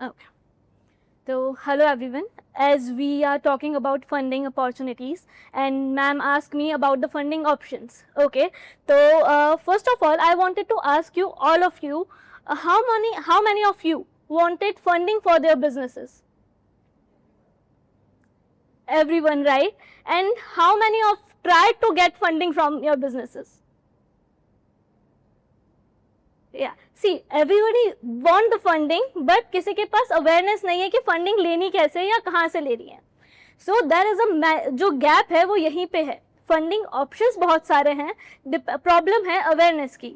Okay. So, hello everyone. As we are talking about funding opportunities, and ma'am asked me about the funding options. Okay. So, first of all, I wanted to ask you, all of you, how many of you wanted funding for their businesses? Everyone, right? And how many of tried to get funding from your businesses? See everybody want the funding but किसी के पास awareness नहीं है कि funding लेनी कैसे है या कहाँ से लेनी है. सो देयर इज अ जो गैप है वो यहीं पे है. फंडिंग ऑप्शंस बहुत सारे हैं, प्रॉब्लम है अवेयरनेस की.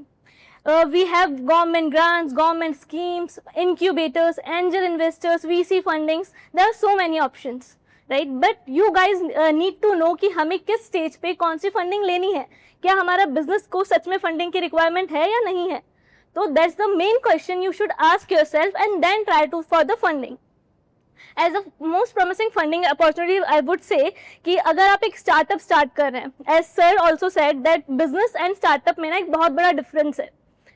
We have government grants, government schemes, incubators, angel investors, VC fundings. There are so many options, right? But you guys need to know कि हमें किस स्टेज पे कौन सी फंडिंग लेनी है. क्या हमारा बिजनेस को सच में फंडिंग की रिक्वायरमेंट है या नहीं है. So that's the main question you should ask yourself and then try to for the funding. As a most promising funding opportunity, I would say कि अगर आप एक स्टार्टअप स्टार्ट कर रहे हैं, as sir also said that business and startup में ना एक बहुत बड़ा डिफरेंस है,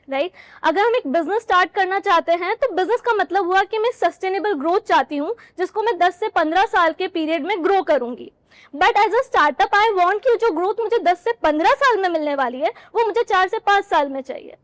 राइट? अगर हम एक बिजनेस स्टार्ट करना चाहते हैं तो बिजनेस का मतलब हुआ कि मैं सस्टेनेबल ग्रोथ चाहती हूँ जिसको मैं 10 से 15 साल के पीरियड में ग्रो करूंगी. But as a startup I want कि जो ग्रोथ मुझे 10 से 15 साल में मिलने वाली है वो मुझे 4 से 5 साल में चाहिए.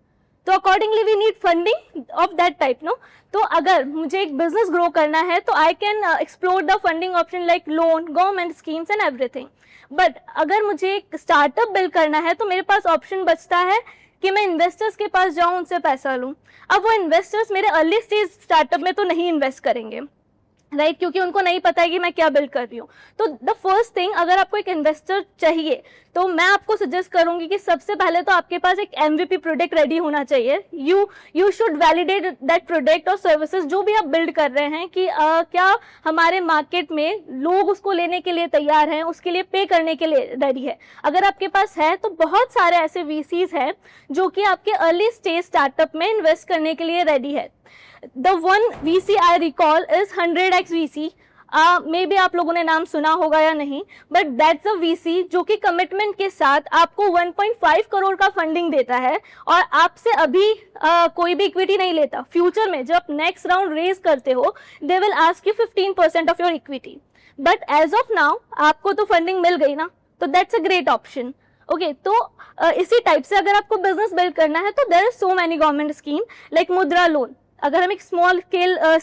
तो accordingly we need funding of that type. No, तो अगर मुझे एक बिजनेस ग्रो करना है तो I can explore the funding option like loan, government schemes and everything. But अगर मुझे एक स्टार्टअप बिल्ड करना है तो मेरे पास ऑप्शन बचता है कि मैं इन्वेस्टर्स के पास जाऊं, उनसे पैसा लूं. अब वो इन्वेस्टर्स मेरे अर्ली स्टेज स्टार्टअप में तो नहीं इन्वेस्ट करेंगे, राइट? क्योंकि उनको नहीं पता है कि मैं क्या बिल्ड कर रही हूँ. तो द फर्स्ट थिंग, अगर आपको एक इन्वेस्टर चाहिए तो मैं आपको सजेस्ट करूंगी कि सबसे पहले तो आपके पास एक MVP प्रोडक्ट रेडी होना चाहिए. You should validate that product और सर्विसेज जो भी आप बिल्ड कर रहे हैं कि क्या हमारे मार्केट में लोग उसको लेने के लिए तैयार हैं, उसके लिए पे करने के लिए रेडी है. अगर आपके पास है तो बहुत सारे ऐसे VCs हैं जो कि आपके अर्ली स्टेज स्टार्टअप में इन्वेस्ट करने के लिए रेडी है. The one VC I recall is 100x VC. May be आप लोगों ने नाम सुना होगा या नहीं, बट दैट्स अ VC जो कि कमिटमेंट के साथ आपको 1.5 करोड़ का फंडिंग देता है और आपसे अभी कोई भी इक्विटी नहीं लेता. फ्यूचर में जब नेक्स्ट राउंड रेज करते हो they will ask you 15% of your equity. But as of now आपको तो फंडिंग मिल गई ना, तो that's a great option. Okay, तो इसी टाइप से अगर आपको बिजनेस बिल्ड करना है तो there are so many government scheme like Mudra loan. अगर हम एक स्मॉल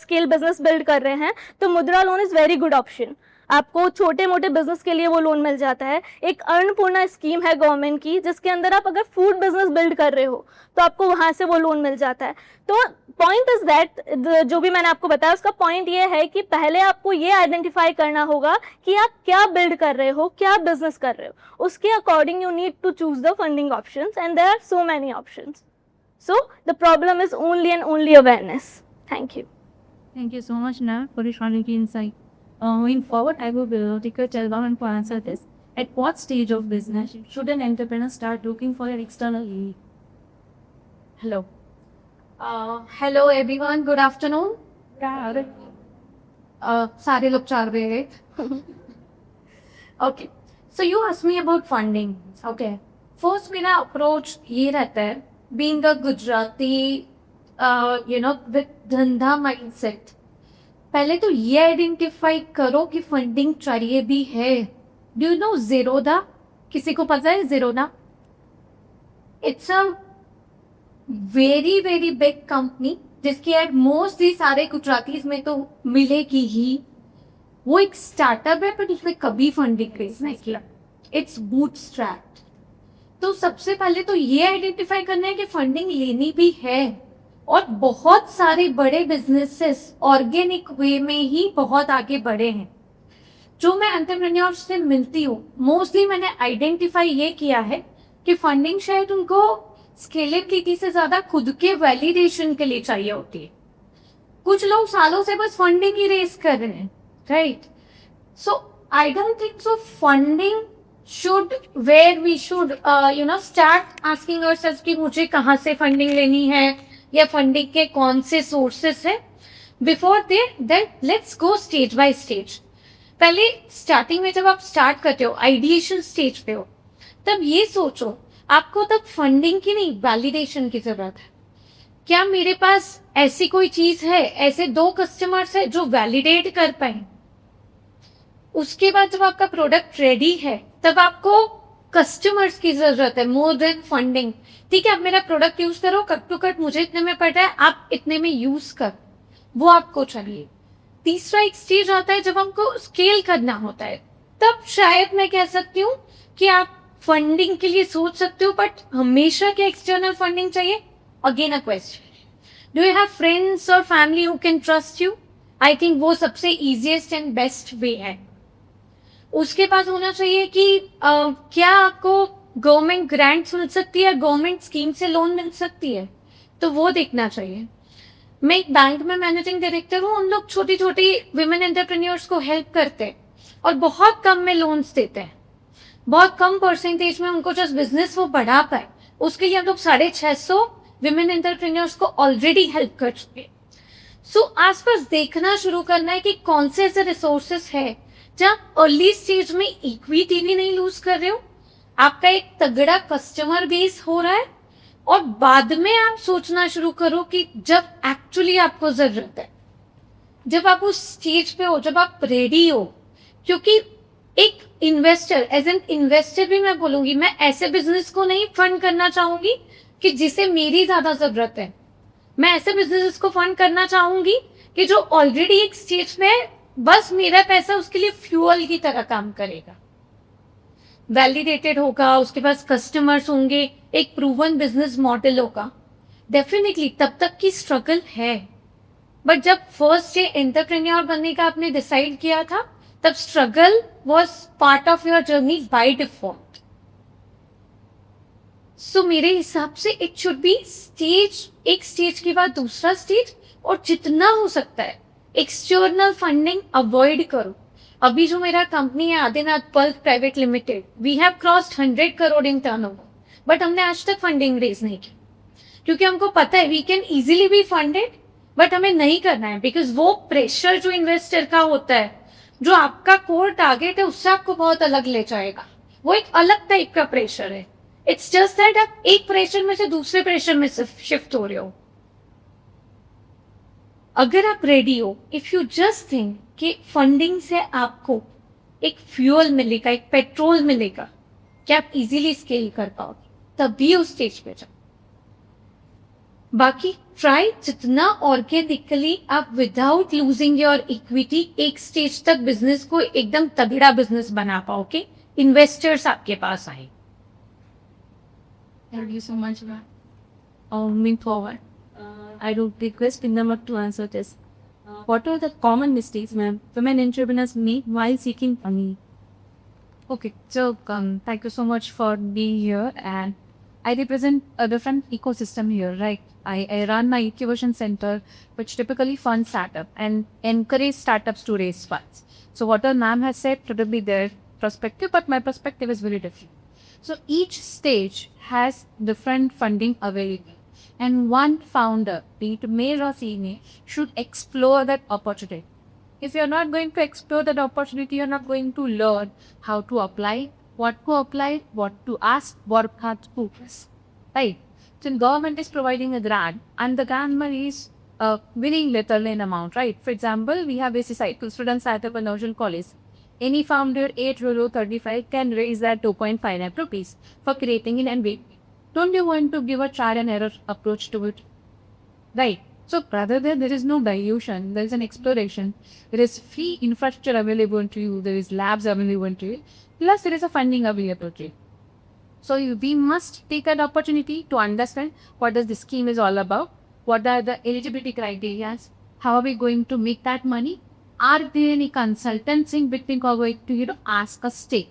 स्केल बिजनेस बिल्ड कर रहे हैं तो मुद्रा loan is very good option. आपको छोटे मोटे बिजनेस के लिए वो लोन मिल जाता है. एक अन्नपूर्णा स्कीम है गवर्नमेंट की जिसके अंदर आप अगर फूड बिजनेस बिल्ड कर रहे हो तो आपको वहां से वो लोन मिल जाता है. तो पॉइंट इज दैट जो भी मैंने आपको बताया उसका पॉइंट ये है कि पहले आपको ये आइडेंटिफाई करना होगा कि आप क्या बिल्ड कर रहे हो, क्या बिजनेस कर रहे हो. उसके according you need to choose the funding options and there are so many options. So the problem is only and only awareness. Thank you. Thank you so much, Na, for sharing the insight. Moving forward, I will request everyone to answer this. At what stage of business should an entrepreneur start looking for an external lead? Hello. Hello everyone, good afternoon. सारे लोग चार रहे हैं. Okay, so you asked me about funding. Okay, first मेरा approach ये रहता है, being a Gujarati, with धंधा mindset. पहले तो ये आइडेंटिफाई करो कि फंडिंग चाहिए भी है. Do you no Zerodha? किसी को पता है Zerodha? It's a very very big company जिसकी एड मोस्टली सारे गुजरातीज में तो मिलेगी ही. वो एक स्टार्टअप है बट उसमें कभी फंडिंग रेज नहीं किया. It's bootstrapped. तो सबसे पहले तो ये आइडेंटिफाई करना है कि फंडिंग लेनी भी है. और बहुत सारे बड़े बिजनेसेस ऑर्गेनिक वे में ही बहुत आगे बढ़े हैं. जो मैं एंटरप्रेन्योर्स से मिलती हूँ मोस्टली मैंने आइडेंटिफाई ये किया है कि फंडिंग शायद उनको स्केलेबिलिटी से ज्यादा खुद के वैलिडेशन के लिए चाहिए होती है. कुछ लोग सालों से बस फंडिंग ही रेस कर रहे हैं, right? So I don't think so funding should where we should start asking ourselves कि मुझे कहाँ से फंडिंग लेनी है या फंडिंग के कौन से सोर्सेस है. Before then let's go stage by stage. पहले स्टार्टिंग में जब आप स्टार्ट करते हो, आइडिएशन स्टेज पे हो, तब ये सोचो आपको तब फंडिंग की नहीं वैलिडेशन की जरूरत है. क्या मेरे पास ऐसी कोई चीज है, ऐसे 2 कस्टमर्स है जो वैलिडेट कर पाए। उसके बाद जब आपका प्रोडक्ट रेडी है तब आपको कस्टमर्स की जरूरत है मोर देन फंडिंग। ठीक है, आप मेरा प्रोडक्ट यूज करो, कट टू कट मुझे इतने में पड़ रहा है, आप इतने में यूज कर, वो आपको चाहिए। तीसरा एक स्टेज आता है जब हमको स्केल करना होता है, तब शायद मैं कह सकती हूँ कि आप फंडिंग के लिए सोच सकते हो, बट हमेशा क्या एक्सटर्नल फंडिंग चाहिए? Again a question, do you have friends और family who can trust you? I think वो सबसे इजीएस्ट एंड बेस्ट वे है। उसके बाद होना चाहिए कि क्या आपको गवर्नमेंट ग्रांट्स मिल सकती है, गवर्नमेंट स्कीम से लोन मिल सकती है, तो वो देखना चाहिए। मैं एक बैंक में मैनेजिंग डायरेक्टर हूँ, हम लोग छोटी छोटी विमेन एंटरप्रेन्योर्स को हेल्प करते हैं और बहुत कम में लोन्स देते हैं, बहुत कम परसेंटेज में उनको जस्ट बिजनेस वो बढ़ा पाए, उसके लिए हम लोग 650 विमेन एंटरप्रेन्योर्स को ऑलरेडी हेल्प कर चुके। सो आसपास देखना शुरू करना है कि कौन से ऐसे रिसोर्सेस है जहाँ अर्ली स्टेज में इक्विटी भी नहीं लूज कर रहे हो, आपका एक तगड़ा कस्टमर बेस हो रहा है, और बाद में आप सोचना शुरू करो कि जब एक्चुअली आपको जरूरत है, जब आप उस स्टेज पे हो, जब आप रेडी हो। क्योंकि एक इन्वेस्टर, एज एन इन्वेस्टर भी मैं बोलूंगी, मैं ऐसे बिजनेस को नहीं फंड करना चाहूंगी कि जिसे मेरी ज्यादा जरूरत है। मैं ऐसे बिजनेस को फंड करना चाहूंगी कि जो ऑलरेडी एक स्टेज में है, बस मेरा पैसा उसके लिए फ्यूअल की तरह काम करेगा, वैलिडेटेड होगा, उसके पास कस्टमर्स होंगे, एक प्रूवन बिजनेस मॉडल होगा। डेफिनेटली तब तक की स्ट्रगल है, बट जब फर्स्ट डे एंटरप्रेन्योर बनने का आपने डिसाइड किया था, तब struggle was part of your journey by default. So मेरे हिसाब से इट शुड बी स्टेज, एक स्टेज के बाद दूसरा स्टेज, और जितना हो सकता है एक्सटर्नल फंडिंग अवॉइड करो। अभी जो मेरा कंपनी है Adinath bulk private limited, we have crossed 100 crore in turnover, but हमने आज तक फंडिंग रेज नहीं की, क्योंकि हमको पता है we can easily be funded, but हमें नहीं करना है। बिकॉज वो प्रेशर जो इन्वेस्टर का होता है, जो आपका कोर टारगेट है, उससे आपको बहुत अलग ले जाएगा। वो एक अलग टाइप का प्रेशर है। इट्स जस्ट दैट आप एक प्रेशर में से दूसरे प्रेशर में शिफ्ट हो रहे हो। अगर आप रेडी हो, इफ यू जस्ट थिंक कि फंडिंग से आपको एक फ्यूल मिलेगा, एक पेट्रोल मिलेगा, कि आप इजीली स्केल कर पाओगे, तभी उस स्टेज पे जाओ। बाकी ट्राई जितना ऑर्गेनिकली आप विदाउट लूजिंग योर इक्विटी एक स्टेज तक बिजनेस को एकदम तगड़ा बिजनेस बना पाओगे, इन्वेस्टर्स आपके पास आए। Thank you so much, ma'am. Moving forward, I would request Indamar to answer this. What are the common mistakes, ma'am, women entrepreneurs make while seeking money? Okay, so thank you so much for being here, and I represent a different ecosystem here, right? I run my incubation center, which typically funds startup and encourage startups to raise funds. So what our ma'am has said could be their perspective, but my perspective is very different. So each stage has different funding available, and one founder, be it male or female, should explore that opportunity. If you're not going to explore that opportunity, you're not going to learn how to apply, what to apply, what to ask, what to focus, right? So government is providing a grant, and the grant money is very little in amount, right? For example, we have AC Cycle, Student Startup and National College. Any founder 8 euro 35 can raise that 2.5 lakh rupees for creating an MVP. Don't you want to give a trial and error approach to it? Right. So rather than there is no dilution, there is an exploration. There is free infrastructure available to you. There is labs available to you. Plus there is a funding available to you. So we must take an opportunity to understand what the scheme is all about. What are the eligibility criteria? How are we going to make that money? Are there any consultants in between who are going to ask us stay?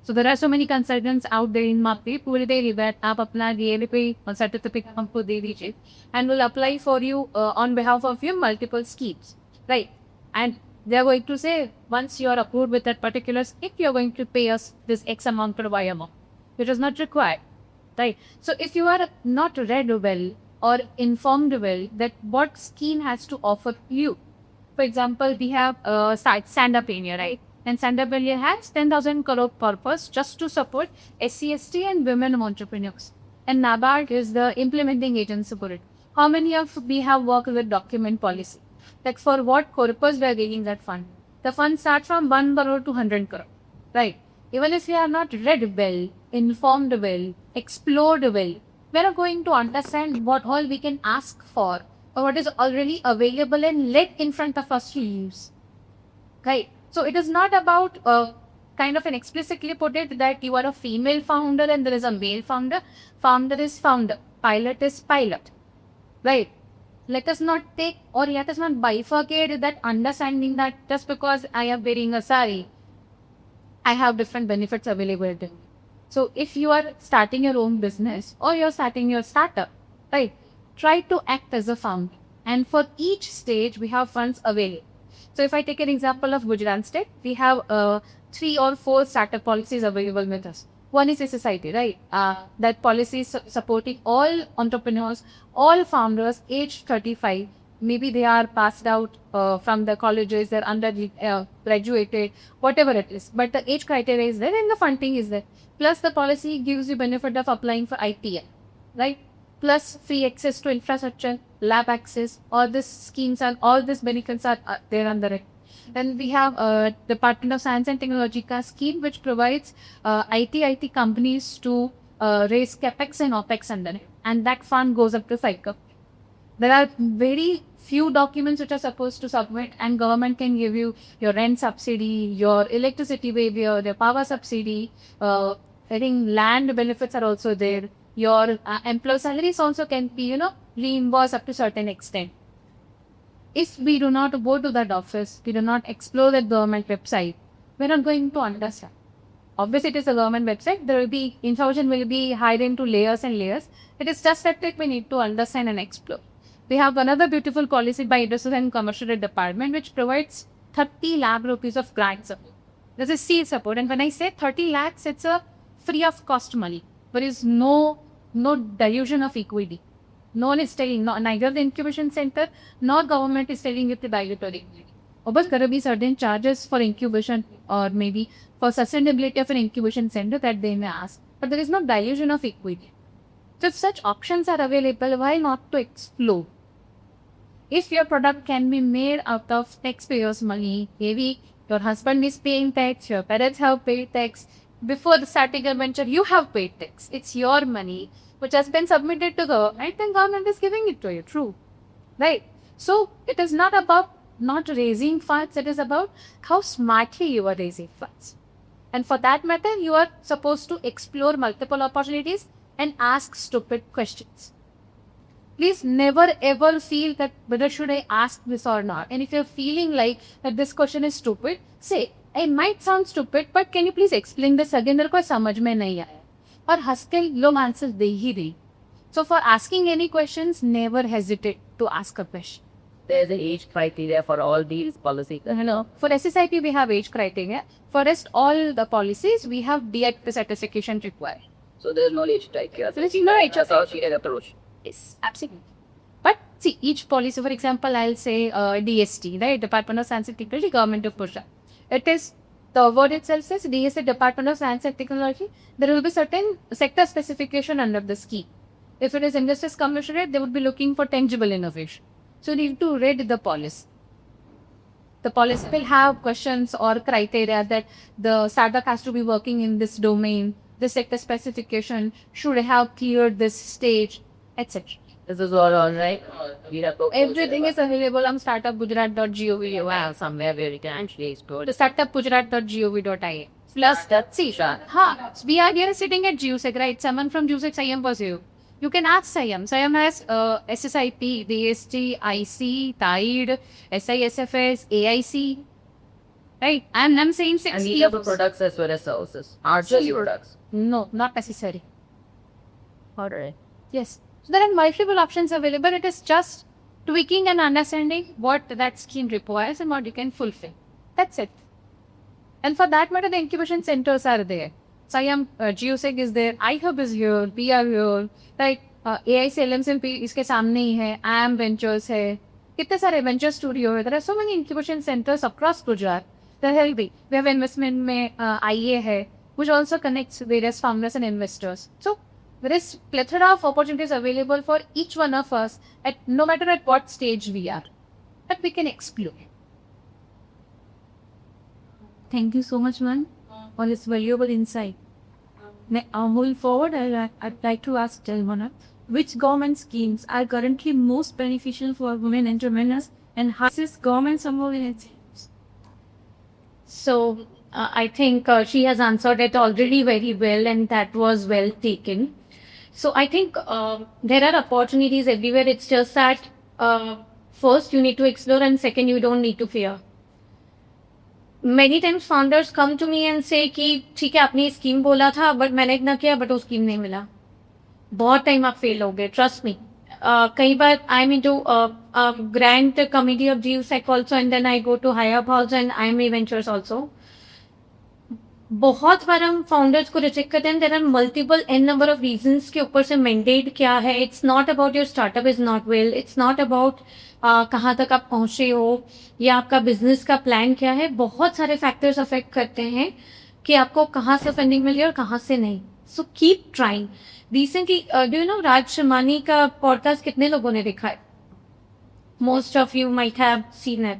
So there are so many consultants out there in market who will say that आप अपना DLP certificate हमको दे दीजिए, and will apply for you on behalf of your multiple schemes, right? And they are going to say once you are approved with that particular scheme, you are going to pay us this X amount per Y amount, which is not required, right? So if you are not read well or informed well that what scheme has to offer you. For example, we have Stand Up India, right? And Stand Up India has 10,000 crore purpose just to support SC, ST and women entrepreneurs. And NABARD is the implementing agency for it. how many of we have worked with document policy? Like for what purpose we are getting that fund? The fund starts from 1 crore to 100 crore, right? Even if we are not read well, informed well, explored well, we are going to understand what all we can ask for or what is already available and let in front of us to use. Right. So it is not about kind of an explicitly put it that you are a female founder and there is a male founder. Founder is founder. Pilot is pilot. Right. Let us not take or let us not bifurcate that understanding that just because I am wearing a sari, I have different benefits available to me. So if you are starting your own business or you're starting your startup, right, try to act as a founder. And for each stage, we have funds available. So if I take an example of Gujarat State, we have 3 or 4 startup policies available with us. One is SSIT, right? That policy is supporting all entrepreneurs, all founders aged 35. Maybe they are passed out from the colleges, they're graduated, whatever it is. But the age criteria is there and the funding is there. Plus the policy gives you benefit of applying for ITI, right? Plus free access to infrastructure, lab access, all these schemes and all these benefits are there under it. Then we have Department of Science and Technology ka scheme which provides IT companies to raise capex and opex under it, and that fund goes up to 5 crore. There are very few documents which are supposed to submit, and government can give you your rent subsidy, your electricity waiver, your power subsidy. I think land benefits are also there. Your employee salaries also can be, reimbursed up to certain extent. If we do not go to that office, we do not explore that government website, we're not going to understand. Obviously, it is a government website. There will be information will be hidden into layers and layers. It is just that we need to understand and explore. We have another beautiful policy by Industrial and Commercial Department which provides 30 lakh rupees of grant support. This is seed support, and when I say 30 lakhs, it's a free of cost money. There is no dilution of equity. No one is telling, neither the incubation center nor government is telling it to dilute equity. But there will be certain charges for incubation or maybe for sustainability of an incubation center that they may ask. But there is no dilution of equity. So if such options are available, why not to explore? If your product can be made out of taxpayers' money, maybe your husband is paying tax, your parents have paid tax, before the starting a venture, you have paid tax. It's your money which has been submitted to government, and government is giving it to you. True, right? So it is not about not raising funds. It is about how smartly you are raising funds. And for that matter, you are supposed to explore multiple opportunities and ask stupid questions. Please never ever feel that whether should I ask this or not. And if you're feeling like that this question is stupid, say, I might sound stupid, but can you please explain this again? मेरे को समझ में नहीं आया. और हंस के लोग answer they he they. So for asking any questions, never hesitate to ask a question. There's an age criteria for all these policies. No. For SSIP, we have age criteria. For rest all the policies, we have DIP certification required. So there's no age criteria. There is no age That's how she approach. Yes, absolutely. But see, each policy, for example, I'll say DST, right? Department of Science and Technology, Government of Gujarat. It is, the word itself says DST, Department of Science and Technology. There will be certain sector specification under the scheme. If it is Industries Commissionerate, they would be looking for tangible innovation. So you need to read the policy. The policy will have questions or criteria that the startup has to be working in this domain, this sector specification, should have cleared this stage, etc. This is all right. We have to Everything is available on startupgujarat.gov. wow, somewhere where we can actually explore. The startupgujarat.gov.in. Plus, That's Isha. we are here sitting at GUSEC, right? Someone from GUSEC SIAM was here. You can ask SIAM. SIAM has SSIP, DST, IC, TIDE, SISFS, AIC. Right? I'm saying 6 And these are the products as well as services. Aren't just products. No, not necessary. Alright. Yes. So there are multiple options available. It is just tweaking and understanding what that scheme requires and what you can fulfill. That's it. And for that matter, the incubation centers are there. SIAM, GUSEC is there, iHub is here, we are here, right? AIC LMCP इसके सामने ही है, IAM Ventures है, कितने सारे Venture Studio है. There are so many incubation centers across Gujarat. There will be. We have investment में IA है, which also connects various founders and investors. So there is plethora of opportunities available for each one of us at no matter at what stage we are, that we can explore. Thank you so much, man, for this valuable insight. Moving forward, I'd like to ask Delmona, which government schemes are currently most beneficial for women entrepreneurs and how is this government support in its? So I think she has answered it already very well, and that was well taken. So I think there are opportunities everywhere. It's just that first you need to explore, and second you don't need to fear. Many times founders come to me and say कि ठीक है आपने scheme बोला था but मैंने इतना किया but वो स्कीम नहीं मिला. बहुत टाइम आप फेल हो गए, ट्रस्ट मी. कई बार I am into grand committee of GUSEC also and then I go to hire also and I am ventures also. बहुत बार हम फाउंडर्स को रिजेक्ट करते हैं. There are multiple n number of reasons के ऊपर से मैंडेट क्या है. It's not about your startup is not well, it's not about कहाँ तक आप पहुँचे हो या आपका बिजनेस का प्लान क्या है. बहुत सारे फैक्टर्स अफेक्ट करते हैं कि आपको कहाँ से फंडिंग मिली और कहाँ से नहीं. So keep trying. Recently do you know Raj Shamani का पॉडकास्ट कितने लोगों ने देखा है? Most of you might have seen it.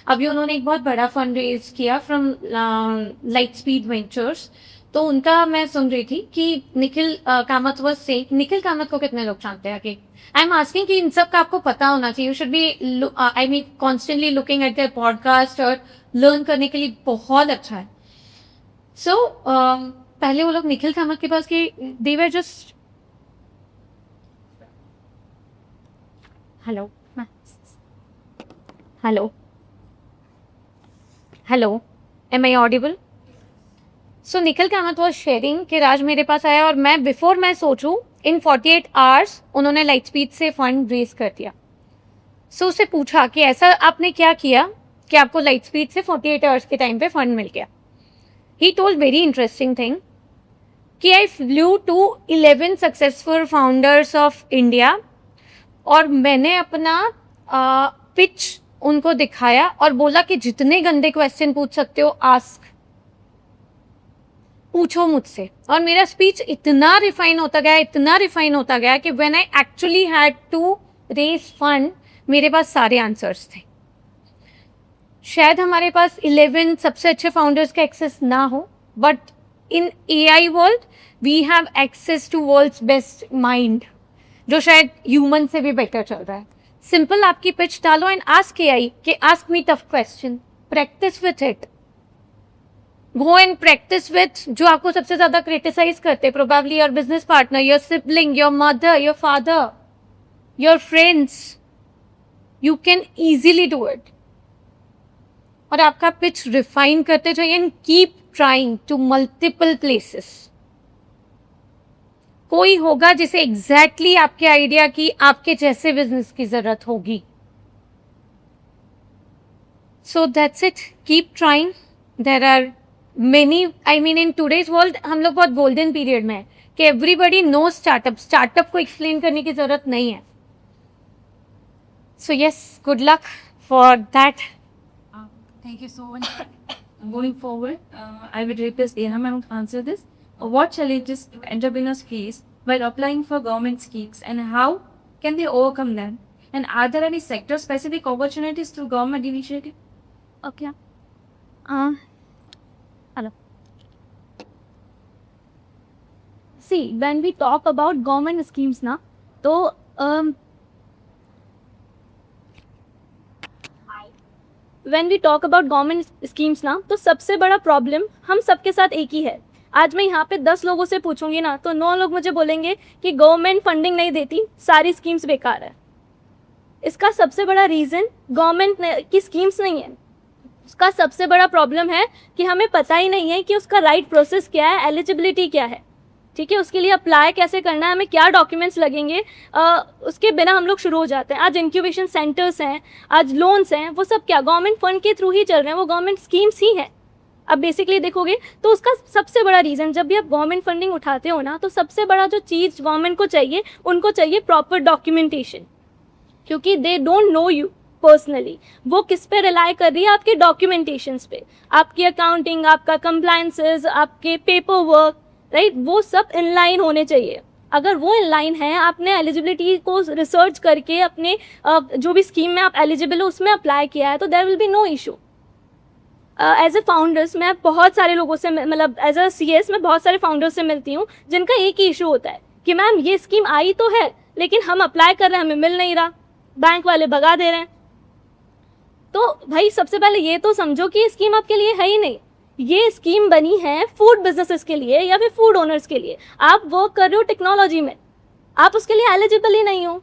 अभी उन्होंने एक बहुत बड़ा फंड रेज किया फ्रॉम लाइटस्पीड वेंचर्स. तो उनका मैं सुन रही थी कि निखिल कामत वाज से. निखिल कामत को कितने लोग जानते हैं? आई एम आस्किंग कि इन सब का आपको पता होना चाहिए. You should be I mean constantly looking at their podcast और लर्न करने के लिए बहुत अच्छा है. सो पहले वो लोग निखिल कामत के पास कि they were just hello hello hello am I audible? So Nikhil Kamath was sharing कि राज मेरे पास आया और मैं बिफोर मैं सोचूं इन 48 आवर्स उन्होंने लाइट स्पीड से फंड रेज कर दिया. सो उससे पूछा कि ऐसा आपने क्या किया कि आपको लाइट स्पीड से 48 आवर्स के टाइम पे फंड मिल गया. He told very interesting thing कि I flew to 11 successful founders of India और मैंने अपना पिच उनको दिखाया और बोला कि जितने गंदे क्वेश्चन पूछ सकते हो आस्क, पूछो मुझसे. और मेरा स्पीच इतना रिफाइन होता गया, इतना रिफाइन होता गया कि when I actually had to raise fund मेरे पास सारे आंसर्स थे. शायद हमारे पास 11 सबसे अच्छे फाउंडर्स का एक्सेस ना हो, but in AI world we have access to world's best mind जो शायद ह्यूमन से भी बेटर चल रहा है. सिंपल आपकी पिच डालो एंड आस्क AI कि ask me tough question, practice with it. Go and practice with जो आपको सबसे ज्यादा क्रिटिसाइज करते, probably your business partner, your sibling, your mother, your father, your friends. You can easily do it. और आपका pitch refine करते जाइए and keep trying to multiple places. कोई होगा जिसे एग्जैक्टली आपके आइडिया की, आपके जैसे बिजनेस की जरूरत होगी. So that's it. Keep trying. There are many, I mean in today's world हम लोग बहुत गोल्डन पीरियड में है कि एवरीबडी नो स्टार्टअप. स्टार्टअप को एक्सप्लेन करने की जरूरत नहीं है. So yes, good luck for that. Thank you so much. Going forward, I would request Neha ma'am to answer this. What challenges do entrepreneurs face while applying for government schemes and how can they overcome them? And are there any sector-specific opportunities through government initiative? Okay. Hello. See, when we talk about government schemes ना, तो when we talk about government schemes ना, तो सबसे बड़ा problem हम सबके साथ एक ही है. आज मैं यहाँ पे 10 लोगों से पूछूंगी ना तो 9 लोग मुझे बोलेंगे कि गवर्नमेंट फंडिंग नहीं देती, सारी स्कीम्स बेकार है. इसका सबसे बड़ा रीज़न गवर्नमेंट की स्कीम्स नहीं है. उसका सबसे बड़ा प्रॉब्लम है कि हमें पता ही नहीं है कि उसका राइट प्रोसेस क्या है, एलिजिबिलिटी क्या है. ठीक है, उसके लिए अप्लाई कैसे करना है, हमें क्या डॉक्यूमेंट्स लगेंगे, उसके बिना हम लोग शुरू हो जाते हैं. आज इंक्यूबेशन सेंटर्स हैं, आज लोन्स हैं, वो सब क्या गवर्नमेंट फंड के थ्रू ही चल रहे हैं, वो गवर्नमेंट स्कीम्स ही हैं. अब बेसिकली देखोगे तो उसका सबसे बड़ा रीज़न, जब भी आप गवर्नमेंट फंडिंग उठाते हो ना, तो सबसे बड़ा जो चीज़ गवर्नमेंट को चाहिए, उनको चाहिए प्रॉपर डॉक्यूमेंटेशन. क्योंकि they don't know you personally. वो किस पे रिलाई कर रही है? आपके डॉक्यूमेंटेशंस पे. आपकी अकाउंटिंग, आपका कंप्लायंसेस, आपके पेपर वर्क, राइट, वो सब इनलाइन होने चाहिए. अगर वो इन लाइन है, आपने एलिजिबिलिटी को रिसर्च करके अपने जो भी स्कीम में आप एलिजिबल हो उसमें अप्लाई किया है, तो there will be no issue. As a founders मैं बहुत सारे लोगों से, मतलब एज अ CS मैं बहुत सारे फाउंडर्स से मिलती हूँ जिनका एक ही इशू होता है कि मैम ये स्कीम आई तो है लेकिन हम अप्लाई कर रहे हैं, हमें मिल नहीं रहा, बैंक वाले भगा दे रहे हैं। तो भाई सबसे पहले ये तो समझो कि ये स्कीम आपके लिए है ही नहीं। ये स्कीम बनी है फूड बिजनेसेस के लिए या फिर फूड ओनर्स के लिए। आप वर्क कर रहे हो टेक्नोलॉजी में, आप उसके लिए एलिजिबल ही नहीं हो,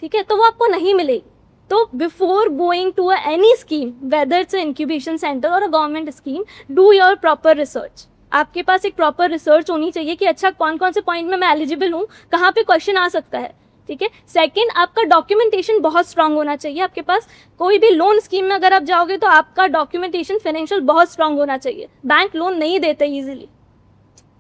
ठीक है, तो वो आपको नहीं मिलेगी। तो before going to any scheme, whether it's incubation centre और a government scheme, do your proper research. आपके पास एक प्रॉपर रिसर्च होनी चाहिए कि अच्छा कौन कौन से पॉइंट में मैं एलिजिबल हूँ, कहाँ पे क्वेश्चन आ सकता है, ठीक है। सेकंड, आपका डॉक्यूमेंटेशन बहुत स्ट्रांग होना चाहिए। आपके पास कोई भी लोन स्कीम में अगर आप जाओगे तो आपका डॉक्यूमेंटेशन फाइनेंशियल बहुत स्ट्रांग होना चाहिए। बैंक लोन नहीं देते इजीली,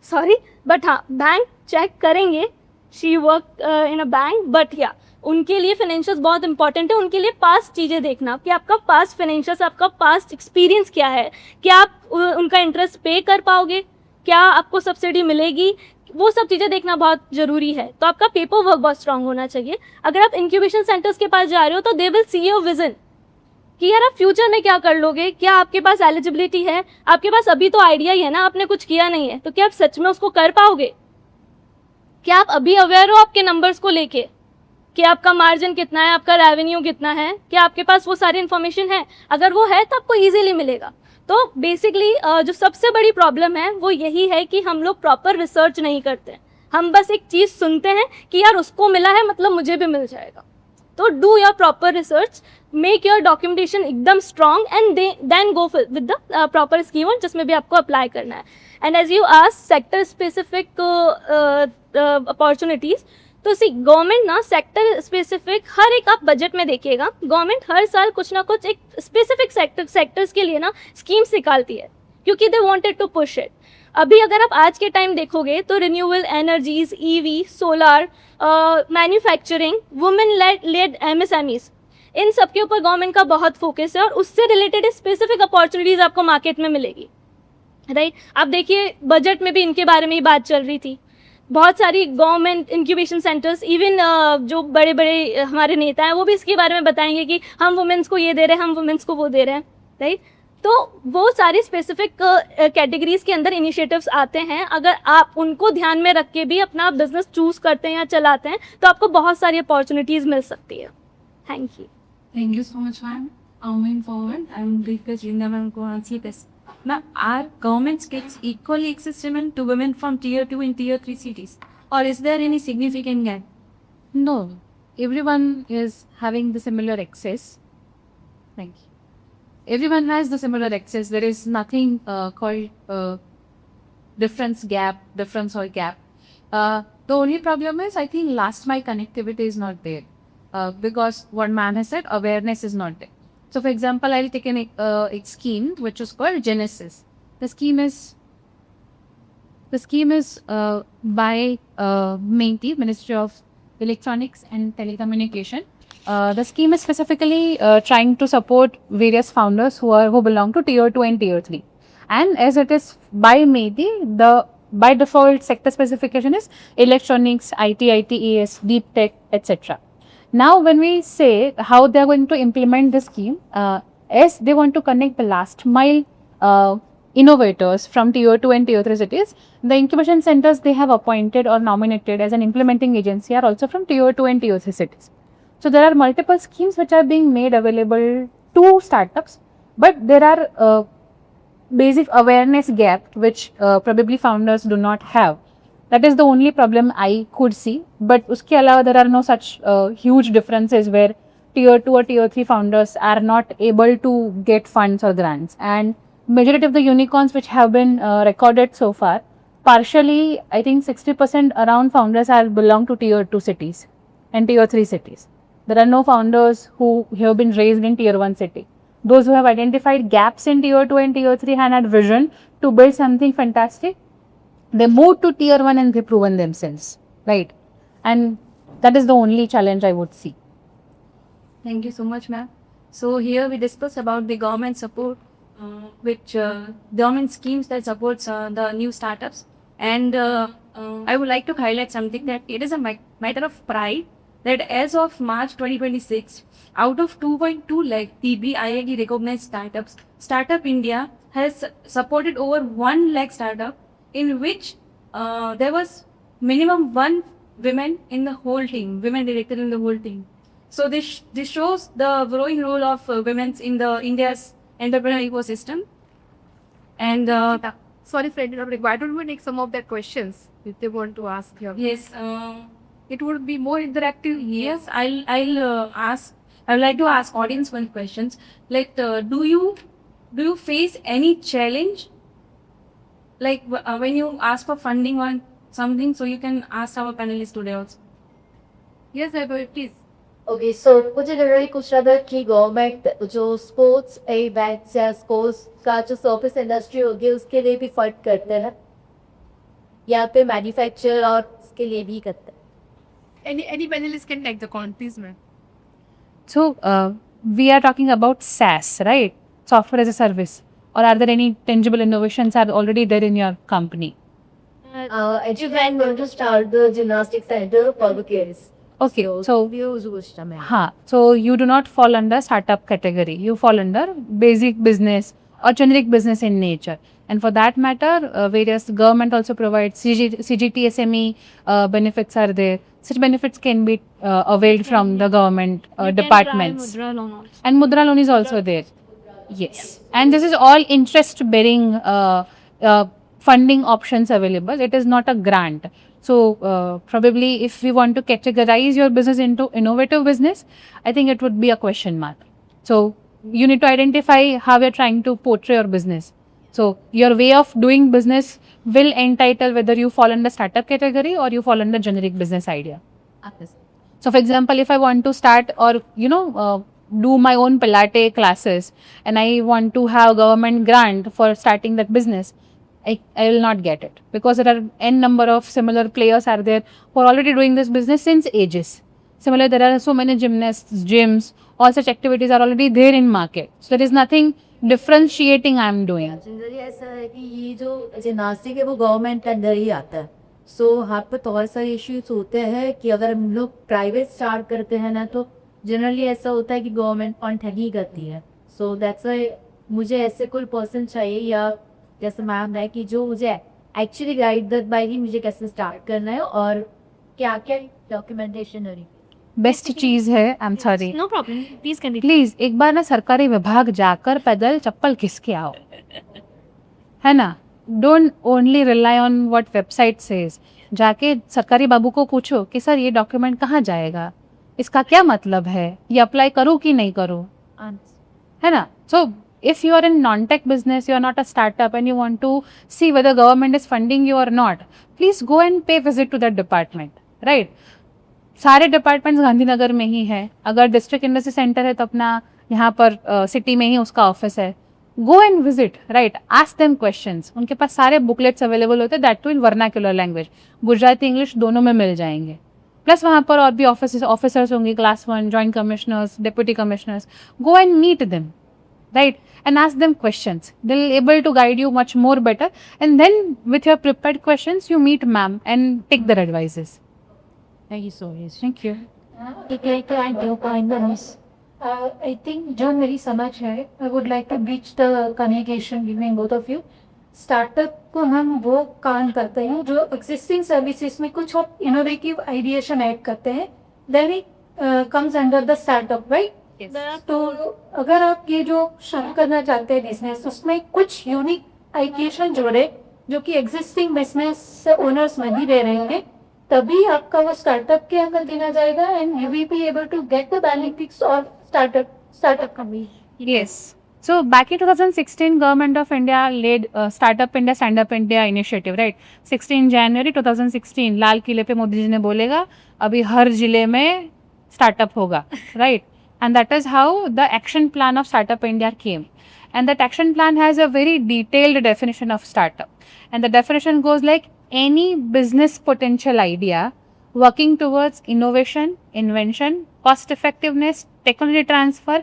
सॉरी, बट हाँ बैंक चेक करेंगे, she work in a bank, but या उनके लिए फाइनेंशियल्स बहुत इंपॉर्टेंट है। उनके लिए पास्ट चीज़ें देखना कि आपका पास्ट फाइनेंशियल्स, आपका पास्ट एक्सपीरियंस क्या है, क्या आप उनका इंटरेस्ट पे कर पाओगे, क्या आपको सब्सिडी मिलेगी, वो सब चीज़ें देखना बहुत ज़रूरी है। तो आपका पेपर वर्क बहुत स्ट्रांग होना चाहिए। अगर आप इंक्यूबेशन सेंटर्स के पास जा रहे हो तो they will see your vision कि यार आप फ्यूचर में क्या कर लोगे, क्या आपके पास एलिजिबिलिटी है। आपके पास अभी तो आइडिया ही है ना, आपने कुछ किया नहीं है, तो क्या आप सच में उसको कर पाओगे। क्या आप अभी अवेयर हो आपके नंबर्स को लेके कि आपका मार्जिन कितना है, आपका रेवेन्यू कितना है, क्या आपके पास वो सारी इन्फॉर्मेशन है। अगर वो है तो आपको ईजिली मिलेगा। तो बेसिकली जो सबसे बड़ी प्रॉब्लम है वो यही है कि हम लोग प्रॉपर रिसर्च नहीं करते हैं। हम बस एक चीज़ सुनते हैं कि यार उसको मिला है मतलब मुझे भी मिल जाएगा। तो do your proper research, make your documentation एकदम strong and then go with the proper scheme जिसमें भी आपको अप्लाई करना है। And as you ask sector specific opportunities, तो सी गवर्नमेंट ना सेक्टर स्पेसिफिक हर एक आप बजट में देखिएगा, गवर्नमेंट हर साल कुछ ना कुछ एक स्पेसिफिक सेक्टर्स के लिए ना स्कीम्स निकालती है क्योंकि they wanted to push it. अभी अगर आप आज के टाइम देखोगे तो renewable energies, EV, solar, manufacturing, women led MSMEs, इन सब के ऊपर गवर्नमेंट का बहुत फोकस है और उससे रिलेटेड स्पेसिफिक अपॉर्चुनिटीज़ आपको मार्केट में मिलेगी, राइट। आप देखिए बजट में भी इनके बारे में ही बात चल रही थी। बहुत सारी गवर्नमेंट इंक्यूबेशन सेंटर्स, इवन जो बड़े बड़े हमारे नेता हैं वो भी इसके बारे में बताएंगे कि हम वुमेन्स को ये दे रहे हैं, हम वुमेन्स को वो दे रहे हैं, राइट। तो वो सारी स्पेसिफिक कैटेगरीज के अंदर इनिशिएटिव्स आते हैं। अगर आप उनको ध्यान में रख के भी अपना बिजनेस चूज करते हैं या चलाते हैं तो आपको बहुत सारी अपॉर्चुनिटीज़ मिल सकती है। Thank you. Thank you so much, ma'am. Moving forward, I'm request Linda ma'am to answer this. Ma'am, are government schemes equally accessible to women from Tier 2 and Tier 3 cities? Or is there any significant gap? No, everyone is having the similar access. Thank you. Everyone has the similar access. There is nothing called difference or gap. The only problem is, I think, last mile connectivity is not there. Because what ma'am has said, awareness is not there. So, for example, I'll take a scheme which is called Genesis. The scheme is by MeitY, Ministry of Electronics and Telecommunication. The scheme is specifically trying to support various founders who belong to Tier 2 and Tier 3. And as it is by MeitY, the by default sector specification is electronics, IT, ITES, deep tech, etc. Now, when we say how they are going to implement this scheme, as they want to connect the last mile innovators from Tier 2 and Tier 3 cities, the incubation centers they have appointed or nominated as an implementing agency are also from Tier 2 and Tier 3 cities. So, there are multiple schemes which are being made available to startups, but there are basic awareness gap which probably founders do not have. That is the only problem I could see. But uske alawa there are no such huge differences where Tier 2 or Tier 3 founders are not able to get funds or grants. And majority of the unicorns which have been recorded so far, partially I think 60% around founders are belong to Tier 2 cities and Tier 3 cities. There are no founders who have been raised in Tier 1 city. Those who have identified gaps in Tier 2 and Tier 3 and had vision to build something fantastic, they moved to Tier 1 and they've proven themselves, right? And that is the only challenge I would see. Thank you so much, ma'am. So here we discuss about the government support, which government schemes that supports the new startups, and I would like to highlight something that it is a matter of pride that as of March 2026, out of 2.2 lakh TBIIT recognized startups, Startup India has supported over 1 lakh startup in which there was minimum one women in the whole team, women director in the whole team. So this shows the growing role of women in the India's entrepreneurial ecosystem. And Sorry for interrupting. Why don't we take some of their questions if they want to ask you? yes, It would be more interactive. yes, I'll ask. I would like to ask audience one questions. Like, do you face any challenge? Like when you ask for funding or something, so you can ask our panelists today also. Yes, I will, please. Okay so मुझे generally कुछ रहा था कि government जो sports events या sports का जो service industry होगी उसके लिए भी फंड करते हैं या फिर मैन्युफैक्चर और उसके लिए भी करते हैं Any panelist can take the call, please, ma'am. So, we are talking about SaaS, right? Software as a service. Or are there any tangible innovations are already there in your company? Actually, I'm going to start the gymnastic center for the kids. Okay, so we use Gushta में हाँ, so you do not fall under startup category. You fall under basic business or generic business in nature. And for that matter, various government also provides CGT SME benefits are there. Such benefits can be availed from the government departments. Mudra loan also. And Mudra loan is also there. Yes. And this is all interest bearing funding options available. It is not a grant. So probably if we want to categorize your business into innovative business, I think it would be a question mark. So you need to identify how you're trying to portray your business. So your way of doing business will entitle whether you fall under startup category or you fall under generic business idea. So for example, if I want to start or do my own Pilates classes and I want to have government grant for starting that business, I will not get it because there are n number of similar players are there who are already doing this business since ages. Similarly, there are so many gymnasts, gyms, all such activities are already there in market. So there is nothing differentiating I am doing. Generally ऐसा है कि ये जो gymnastic है वो government के अंदर ही आता है सो यहाँ पे बहुत सारे इश्यूज होते हैं कि अगर हम लोग प्राइवेट स्टार्ट करते हैं ना तो जनरली ऐसा होता है कि गवर्नमेंट फंड ही करती है सो दैट्स वाई मुझे ऐसे कोई पर्सन चाहिए या जैसे मैम है कि जो मुझे एक्चुअली गाइड कर पाएगी मुझे कैसे स्टार्ट करना है और क्या क्या डॉक्यूमेंटेशन हो रही बेस्ट चीज है I am sorry No problem. Please continue. Please एक बार ना सरकारी विभाग जाकर पैदल चप्पल घिस के आओ है ना don't only rely on what website says जाके सरकारी बाबू को पूछो कि सर ये डॉक्यूमेंट कहाँ जाएगा इसका क्या मतलब है ये अप्लाई करूँ कि नहीं करूँ है ना सो if you are in non-tech business, you are not a startup and you want to see whether government is funding you or not, please go and pay visit to that department, right? सारे departments Gandhinagar में ही है अगर district industry centre है तो अपना यहाँ पर city में ही उसका ऑफिस है go and visit right ask them questions उनके पास सारे बुकलेट्स अवेलेबल होते हैं that too in vernacular language Gujarati English दोनों में मिल जाएंगे प्लस वहाँ पर और भी ऑफिसर्स होंगे class 1 joint commissioners deputy commissioners go and meet them right and ask them questions they'll able to guide you much more better and then with your prepared questions you meet ma'am and take their advices thank you so much thank you I think जो मेरी समझ है I would like to bridge the communication between both of you. Startup को हम वो काम करते हैं जो एग्जिस्टिंग सर्विसेज में कुछ और इनोवेटिव आइडिएशन ऐड करते हैं then it comes under the startup right तो अगर आप ये जो शुरू करना चाहते हैं बिजनेस उसमें कुछ यूनिक आइडिएशन जोड़े जो कि एग्जिस्टिंग बिजनेस ओनर्स नहीं दे रहे हैं तभी आपका वो स्टार्टअप के अंदर देना जाएगा and you will be able to get the benefits of startup company yes so back in 2016 government of india led startup india stand up india initiative right 16 January 2016 लाल किले पे मोदी जी ने बोलेगा अभी हर जिले में स्टार्टअप होगा right and that is how the action plan of startup india came and that action plan has a very detailed definition of startup and the definition goes like any business potential idea working towards innovation invention cost effectiveness technology transfer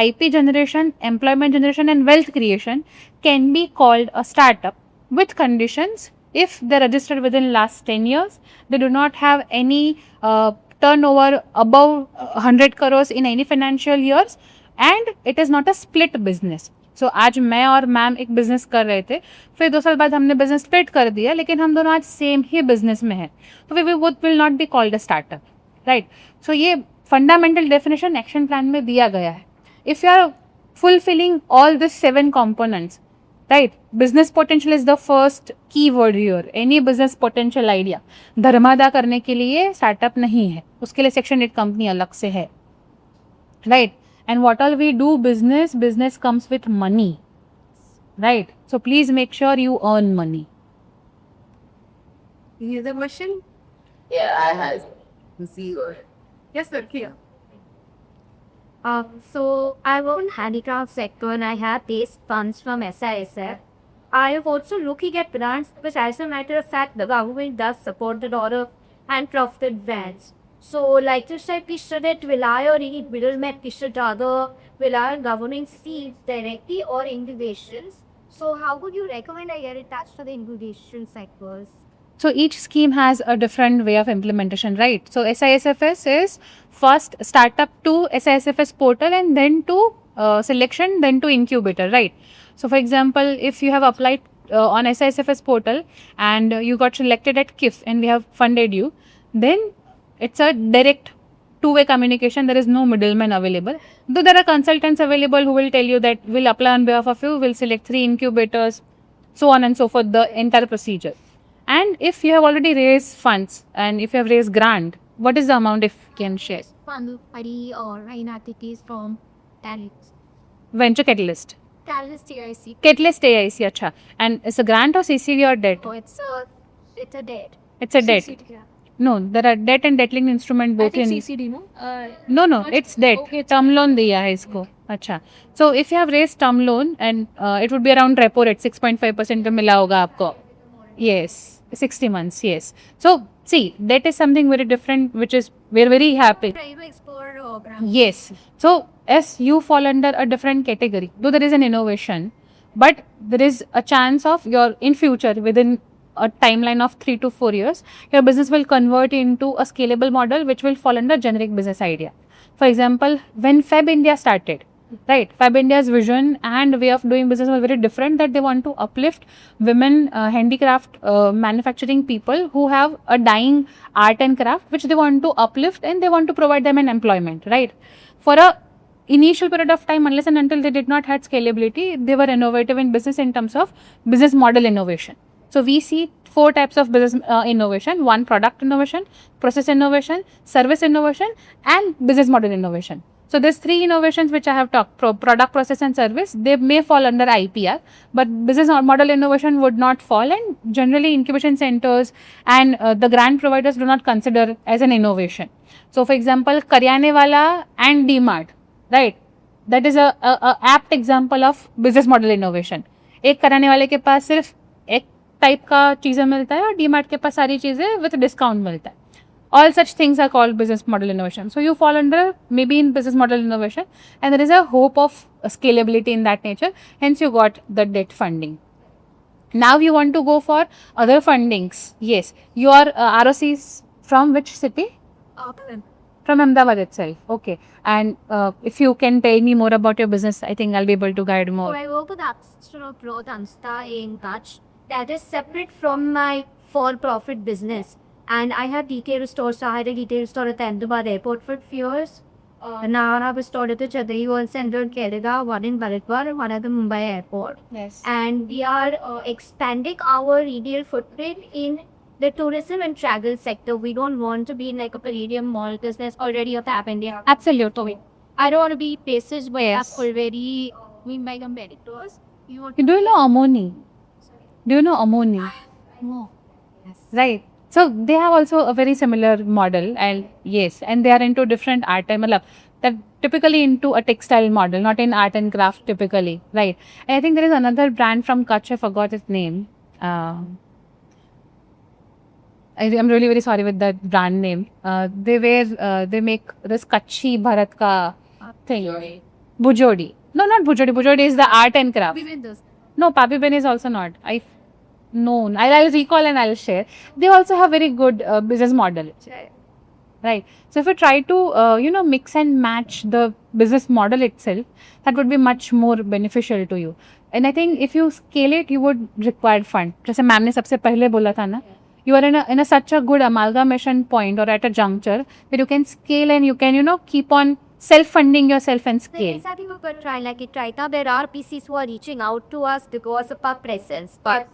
ip generation employment generation and wealth creation can be called a startup with conditions if they're registered within last 10 years, they do not have any turnover above 100 crores in any financial years, and it is not a split business. So आज मैं और ma'am एक business कर रहे थे, फिर 2 साल बाद हमने बिजनेस स्प्लिट कर दिया, लेकिन हम दोनों आज सेम ही बिजनेस में हैं, तो we both will not be called a startup, right. So ये फंडामेंटल डेफिनेशन एक्शन प्लान में दिया गया है. If you are fulfilling all these 7 components, right? Business potential is the first keyword here. Any business potential idea धर्मादा करने के लिए startup नहीं है, उसके लिए सेक्शन 8 कंपनी अलग से है, right? And what all we do business comes with money, right? So please make sure you earn money. Any other question? Yeah, I have. See you. Yes, sir. Kia. So I work in handicraft sector and I have raised funds from SISF. I have also looking at brands which, as a matter of fact, the government does support the lot of handcrafted brands. So, like you said, we shouldn't rely on any middlemen. We should rather rely on government schemes directly or incubations. So, how would you recommend I get in touch for the incubation sectors? So each scheme has a different way of implementation, right? So SISFS is first startup to SISFS portal and then to selection, then to incubator, right? So for example, if you have applied on SISFS portal and you got selected at KIF and we have funded you, then it's a direct two-way communication. There is no middleman available. Though there are consultants available who will tell you that we'll apply on behalf of you, we'll select 3 incubators, so on and so forth, the entire procedure. And if you have already raised funds and if you have raised grant, what is the amount if you can share? Fund Pari or Rain activities from Catalyst. Venture Catalyst. Catalyst TIC. Catalyst AIC, acha. And it's a grant or CCD or debt? Oh, it's a debt. It's a debt. CCD, yeah. No, there are debt and debt-linked instrument both I think in. CCD, no? No, it's debt. Okay, Term loan दिया है इसको. अच्छा. So if you have raised term loan and it would be around repo rate 6.5% पे मिला होगा आपको. Yes, 60 months. Yes. So see, that is something very different, which is we're very happy. Try to explore grant. Yes. So as you fall under a different category, though there is an innovation, but there is a chance of your in future within a timeline of 3 to 4 years, your business will convert into a scalable model which will fall under generic business idea. For example, when Fab India started, right, Fab India's vision and way of doing business was very different, that they want to uplift women handicraft manufacturing people who have a dying art and craft, which they want to uplift and they want to provide them an employment, right? For a initial period of time, unless and until they did not have scalability, they were innovative in business in terms of business model innovation. So we see 4 types of business innovation: 1, product innovation, process innovation, service innovation, and business model innovation. So these 3 innovations which I have talked, product, process and service, they may fall under IPR, but business model innovation would not fall, and generally incubation centers and the grant providers do not consider as an innovation. So for example, Karyane Wala and DMart, right? That is a apt example of business model innovation. एक कराने वाले के पास सिर्फ एक type का चीज़ें मिलता है और डीमार्ट के पास सारी चीज़ें विद डिस्काउंट मिलता है. All such things are called business model innovation. So you fall under maybe in business model innovation, and there is a hope of scalability in that nature. Hence you got the debt funding. Now you want to go for other fundings. Yes, your ROC is from which city? From Ahmedabad itself. Okay. And if you can tell me more about your business, I think I'll be able to guide So more. I work with Astro Pro Tansta in Touch. That is separate from my for-profit business. And I have retail stores. So I had a retail store at the Ahmedabad airport for a few years. Now I have a store at the Chadri World Center in Kerala, one in Bharatwar, and one at the Mumbai airport. Yes. And we are expanding our retail footprint in the tourism and travel sector. We don't want to be in like a Palladium mall because there's already a Fab India. Absolutely. I don't want to be places where Yes. already we my competitors. You want Do you know Amoni? Do you know Amoni? more. Right. So they have also a very similar model, and yes, and they are into different art. They're typically into a textile model, not in art and craft typically, right? And I think there is another brand from Kutch, I forgot its name. I'm really very sorry with that brand name. They make this Kutchi Bharat ka thing. Bujodi. No, not Bujodi. Bujodi is the art and craft. We win this. No, Papi Ben is also not. known. I'll recall and I'll share. They also have very good business model. Right. So if you try to, mix and match the business model itself, that would be much more beneficial to you. And I think if you scale it, you would require fund. जैसे ma'am ने सबसे पहले बोला था ना, you are in a such a good amalgamation point or at a juncture where you can scale and you can, keep on self-funding yourself and scale. Yes, I think we could try like it right now. There are PCs who are reaching out to us because of our presence. But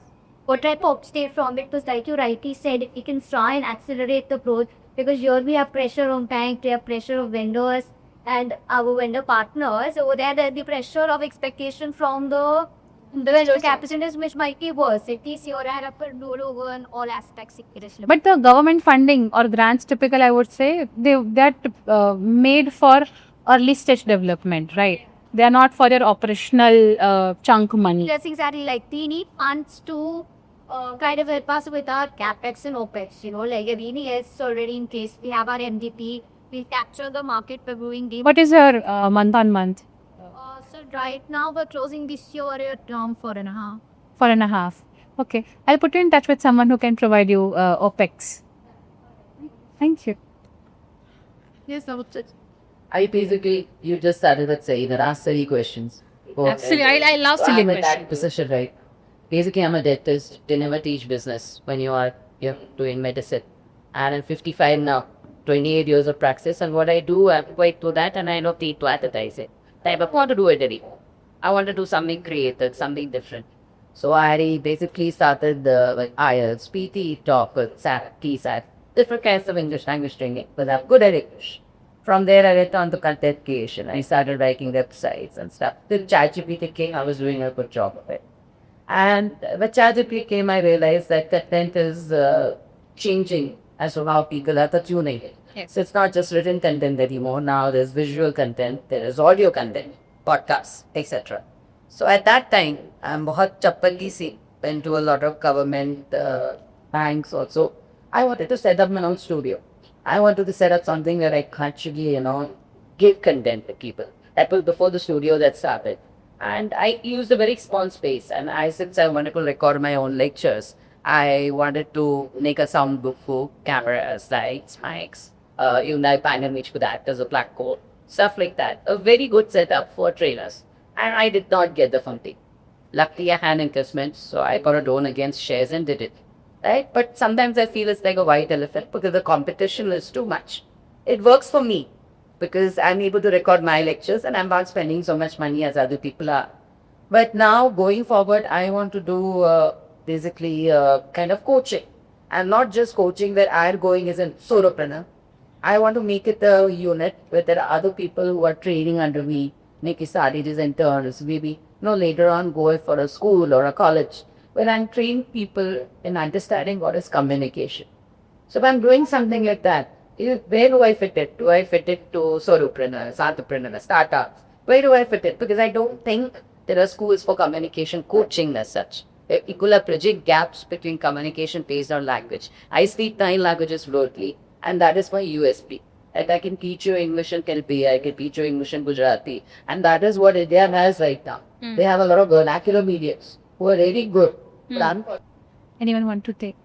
what I hoped from it was, like you rightly said, we can try and accelerate the growth, because here we have pressure on bank, we have pressure of vendors and our vendor partners. Over there, there's the pressure of expectation from the vendor capacitors, which might be worse. At least here I have to do over in all aspects. But the government funding or grants, typical, I would say, they're made for early stage development, right? They are not for your operational chunk money. Yes, exactly. Like we need funds to kind of help us with our capex and opex. Like everything else already in place. We have our MDP. We capture the market by growing deep. What is your month on month? So right now we're closing this year at around 4.5. 4.5. Okay. I'll put you in touch with someone who can provide you OPEX. Thank you. Yes, I basically, you just started with saying that ask silly questions. Absolutely. I love So silly I'm in that questions. position, right? Basically, I'm a dentist. They never teach business when you're doing medicine. And I'm 55 now, 28 years of practice. And what I do, I'm quite to that, and I don't need to advertise it. I don't want to do it anymore. I want to do something creative, something different. So I basically started like IELTS, PT, TOEFL, SAT, TSAT, different kinds of English language training, but I'm good at English. From there, I went on to content creation. I started writing websites and stuff. Till ChatGPT came, I was doing a good job of it. And when ChatGPT came, I realized that content is changing as to how people are consuming it. Yes. So it's not just written content anymore. Now there's visual content, there is audio content, podcasts, etc. So at that time, I'm बहुत चप्पली सी went to a lot of government banks also. I wanted to set up my own studio. I wanted to set up something where I can actually, give content to people. That was before the studio that started. And I used a very small space. And since I wanted to record my own lectures, I wanted to make a sound book for cameras, lights, mics, even I panel which could act as a black hole, stuff like that. A very good setup for trainers. And I did not get the funding. Luckily, I had investments, so I got a loan against shares and did it. Right? But sometimes I feel it's like a white elephant because the competition is too much. It works for me because I'm able to record my lectures and I'm not spending so much money as other people are. But now going forward, I want to do basically kind of coaching, and not just coaching where I'm going as a solopreneur. I want to make it a unit where there are other people who are training under me, make it studies as interns, maybe later on go for a school or a college where I'm training people in understanding what is communication. So if I'm doing something like that, where do I fit it? Do I fit it to solopreneurs, entrepreneurs, startups? Where do I fit it? Because I don't think there are schools for communication coaching as such. People are bridging gaps between communication based on language. I speak 9 languages fluently, and that is my USP. And I can teach you English in Kalbi, I can teach you English in Gujarati. And that is what India has right now. They have a lot of vernacular mediums who are really good. Anyone want to take?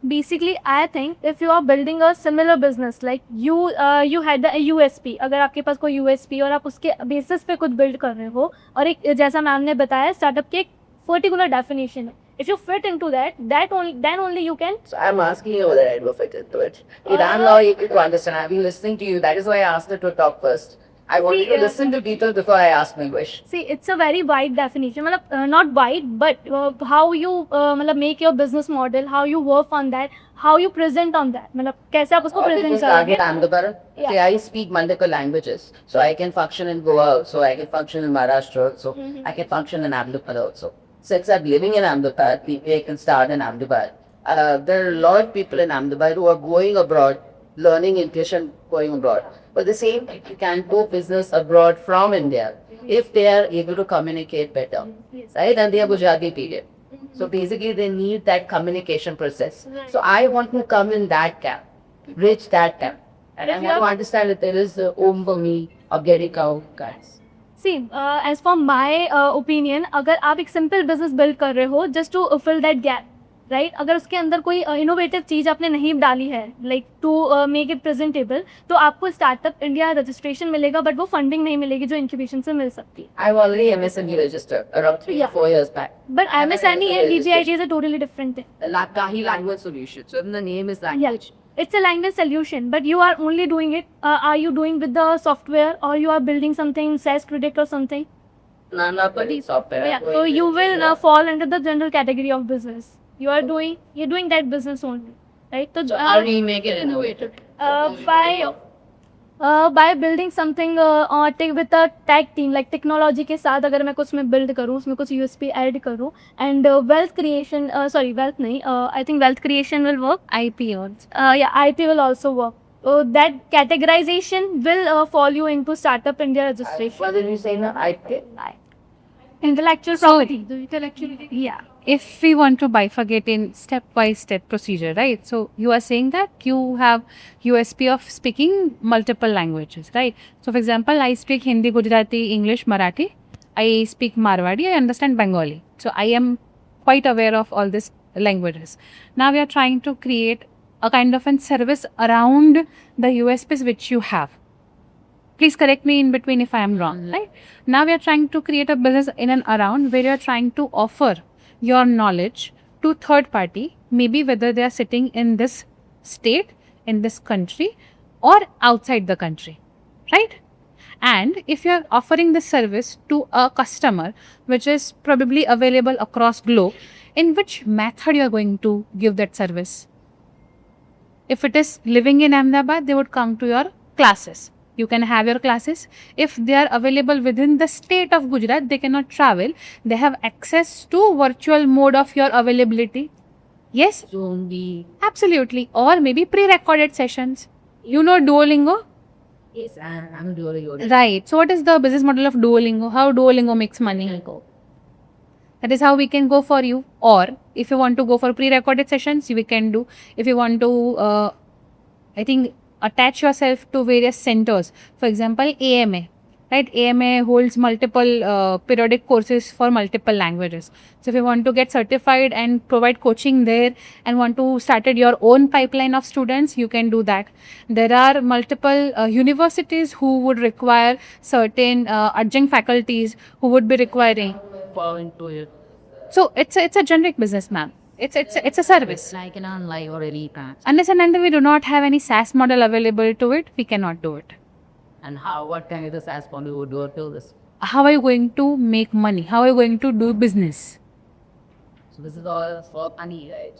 Basically, I think if you are building a similar business, like you had the USP, अगर आपके पास कोई USP और आप उसके basis पे कुछ build कर रहे हो, और एक जैसा मैम ने बताया startup के एक particular definition है. If you fit into that, then only you can. So I'm asking you whether I will fit into it. I'm not able to understand. I've been listening to you. That is why I asked her to talk first. I wanted to listen to people before I ask my question. See, it's a very wide definition. मतलब not wide, but how you मतलब make your business model, how you work on that, how you present on that. मतलब कैसे आप उसको present Target करोगे? Ahmedabad. Yeah. See, I speak multiple languages, so I can function in Goa, so I can function in Maharashtra, also. I can function in Ahmedabad also. Since I'm living in Ahmedabad, maybe I can start in Ahmedabad. There are a lot of people in Ahmedabad who are going abroad, learning English and going abroad. But the same, you can do business abroad from India if they are able to communicate better, right? And they are Gujarati period. So basically, they need that communication process. So I want to come in that gap, bridge that gap. And I want to understand that there is a home for me of getting out, guys. See as for my opinion, अगर आप एक simple business build कर रहे हो just to fill that gap, right, अगर उसके अंदर कोई इनोवेटिव चीज़ आपने नहीं डाली है, like to make it presentable, तो आपको स्टार्टअप इंडिया रजिस्ट्रेशन मिलेगा, बट वो फंडिंग नहीं मिलेगी जो इंक्यूबेशन से मिल सकती है. I've already MSME registered around 3 or 4 years back. But MSME and DGIT is a totally different thing. Kahi language solution. So the name is language. Yeah, it's a language solution, but you are only doing it. Are you doing with the software, or you are building something SaaS credit or something? Not only software. Yeah, so you will fall under the general category of business. You're doing that business only, right? So How do you make it innovative? by building something with a tag team, like technology के साथ अगर मैं कुछ में build करूँ, उसमें कुछ USP add करूँ, and wealth creation, wealth नहीं, I think wealth creation will work. IP also. Yeah, IP will also work. That categorization will fall you into Startup India registration. What did you say now? IP? Intellectual So- property. Yeah. If we want to bifurcate in step procedure, right? So you are saying that you have USP of speaking multiple languages, right? So for example, I speak Hindi, Gujarati, English, Marathi. I speak Marwadi. I understand Bengali. So I am quite aware of all these languages. Now we are trying to create a kind of a service around the USPs which you have. Please correct me in between if I am wrong, right? Now we are trying to create a business in and around where you are trying to offer your knowledge to third party, maybe whether they are sitting in this state, in this country, or outside the country, right? And if you are offering this service to a customer which is probably available across globe, in which method you are going to give that service? If it is living in Ahmedabad, they would come to your classes. You can have your classes. If they are available within the state of Gujarat, they cannot travel. They have access to virtual mode of your availability. Yes? Zoom. Absolutely. Or maybe pre-recorded sessions. You know Duolingo? Yes, I'm doing it. Right. So what is the business model of Duolingo? How Duolingo makes money? That is how we can go for you. Or if you want to go for pre-recorded sessions, we can do. If you want to, attach yourself to various centers. For example, AMA. Right? AMA holds multiple periodic courses for multiple languages. So if you want to get certified and provide coaching there and want to start your own pipeline of students, you can do that. There are multiple universities who would require certain adjunct faculties who would be requiring. Fall into it. So it's a generic business, ma'am. It's a service. Like an online or an e-pass. Unless and until we do not have any SaaS model available to it, we cannot do it. And what kind of the SaaS model would do till this? How are you going to make money? How are you going to do business? So this is all for money, right?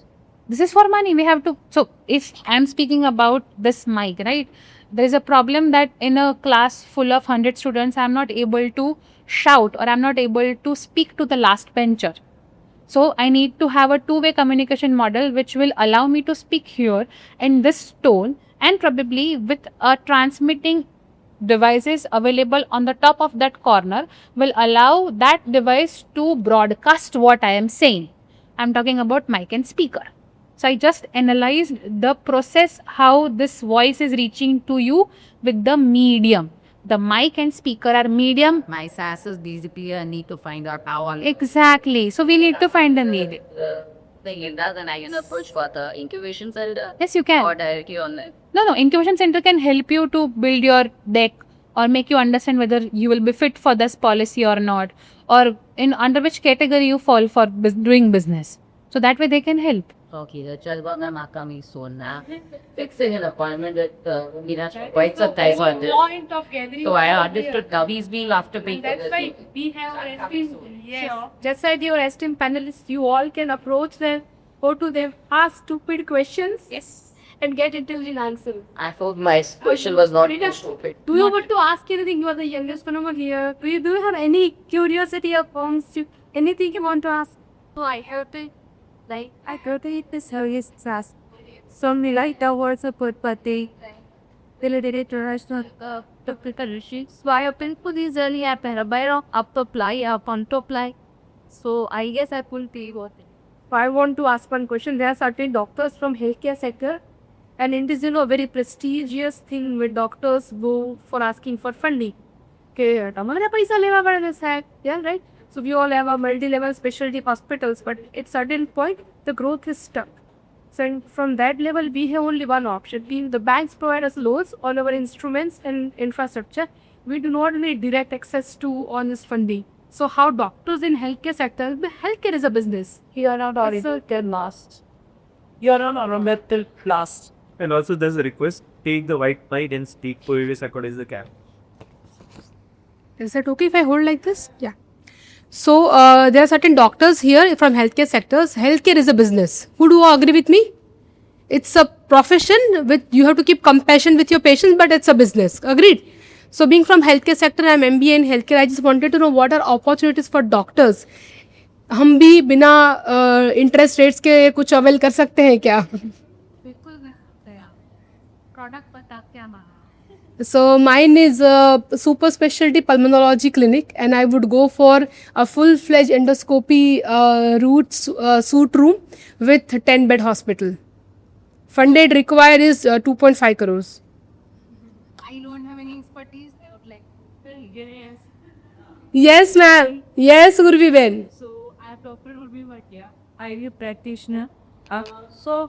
This is for money. We have to. So if I'm speaking about this mic, right? There is a problem that in a class full of 100 students, I'm not able to shout or I'm not able to speak to the last bencher. So I need to have a two-way communication model which will allow me to speak here in this tone and probably with a transmitting devices available on the top of that corner will allow that device to broadcast what I am saying. I'm talking about mic and speaker. So I just analyzed the process how this voice is reaching to you with the medium. The mic and speaker are medium. My SaaS is basically I need to find out how Exactly. So we need to find the need. thing in that, then I can approach for the incubation center Yes, you can. or directly on it. No. Incubation center can help you to build your deck or make you understand whether you will be fit for this policy or not, or in under which category you fall for doing business. So that way they can help. Okay, the chatbot ma'am are coming soon now. Fixing an appointment at quite some time on this. Point of gathering. So I understood now he's being after paying for That's this. why we have our esteemed, yes. Just like your esteemed panelists, you all can approach them, go to them, ask stupid questions. Yes. And get intelligent answers. I hope my question was not too stupid. Do you want to ask anything? You are the youngest one over here. Do you have any curiosity or anything you want to ask? Oh, I heard it. Like, I heard it is serious class. Some like towards a put party. So I open for this early app up to apply, up on to apply. So I guess I will be what. If I want to ask one question, there are certain doctors from healthcare sector, and it is a very prestigious thing where doctors go for asking for funding. કે તમારે પૈસા લેવા પડે સાહેબ, yeah, right? So we all have a multi-level specialty hospitals, but at certain point the growth is stuck. So from that level, we have only one option. The banks provide us loans on our instruments and infrastructure. We do not need direct access to all this funding. So how doctors in healthcare sector, healthcare is a business. You are not It's a- oriented last. You are on ornamental last. And also there's a request, take the white mic and speak previous according to the cap. Is that okay if I hold like this? Yeah. So there are certain doctors here from healthcare sectors. Healthcare is a business. Who do agree with me? It's a profession with you have to keep compassion with your patients, but it's a business. Agreed. So being from healthcare sector, I'm MBA in healthcare. I just wanted to know what are opportunities for doctors. हम भी बिना interest rates के कुछ avail कर सकते हैं क्या? बिल्कुल प्रोडक्ट बता क्या मांगा. So mine is a super specialty pulmonology clinic, and I would go for a full-fledged endoscopy suite room with 10-bed hospital. Funded required is 2.5 crores. I don't have any expertise. I would like yes. Yes, ma'am. Yes, Gurvi Ben. So I am Dr. Urvi Bhatia. I am a practitioner. So